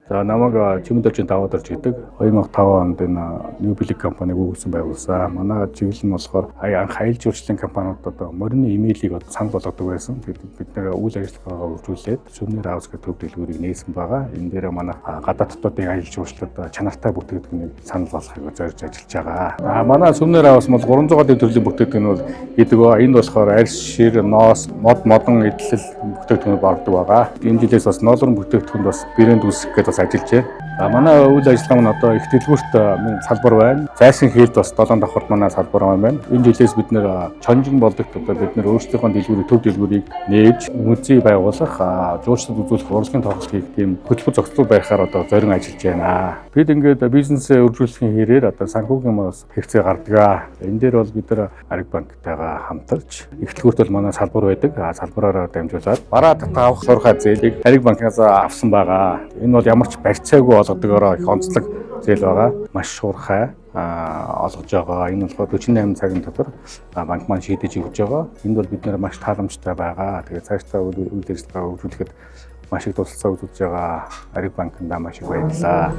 За намайг Чимэдэржин Даваадорж гэдэг 2005 онд энэ New Billing компаниг үүсгэн байгуулсан. Манай чиглэл нь болохоор анх аялал жуулчлалын компаниуд одоо морины имэйлийг санал болгодог байсан. Бид нэр үйл ажиллагаагаа үржүүлээд Souvenir House гэдэг төв дэлгүүрийг нээсэн байгаа. Энэ дээр манай гадаад дотоодын аялал жуулчлалд чанартай бүтээгдэхүүнийг санал болгохыг зорж ажиллаж байгаа. Манай Souvenir House бол 300-ийн төрлийн бүтээгдэхүүн бол гэдэг. Энд болохоор арьс, шир, ноос, модон эдлэл бүтээгдэхүүн баргадаг байгаа. Энэ жилээс бас ноолрон бүтээгдэхүүнд бас брэнд үүсгэх гэж бас ажиллаж байна. Манай үйл ажиллагаа нь одоо их дэлгүүрт салбар байна. Зайсан хийлд бас 7 давхарт манай салбар байна. Энэ жилээс бид нэр чонжин болдогт одоо бид нэр өөрсдийнхөө дэлгүүрийг төв дэлгүүрийг нээж музей байгуулах, жуулчлалд үзүүлэх урлагийн тоглолт хийх тийм хөтөлбөр зохицол барихаар одоо зорин ажиллаж байна. Бид ингээд бизнесээ өргөжүүлэхийн хэрээр одоо санхүүгийн бас хэрэгцээ гардаг. Энэ дээр бол бид нар Ариг банктайгаа хамтарч их дэлгүүрт бол манай салбар байдаг. Салбараараа дамжуулаад бараа татах шуурхай зээлийг Ариг банкнаас авсан байгаа. Энэ бол ямар ч барьцаагүй болгодогоор их онцлог зээл байгаа. Маш шуурхай олгож байгаа. Энэ болохоор 48 цагийн дотор банк маань шийдэж өгч байгаа. Энд бол бид нэр маш тааламжтай байгаа. Тэгээд цаашдаа үйл ажиллагаа үргэлжлүүлэхэд маш их тусалцаа үзүүлж байгаа Ариг банкнд маш их баярлалаа.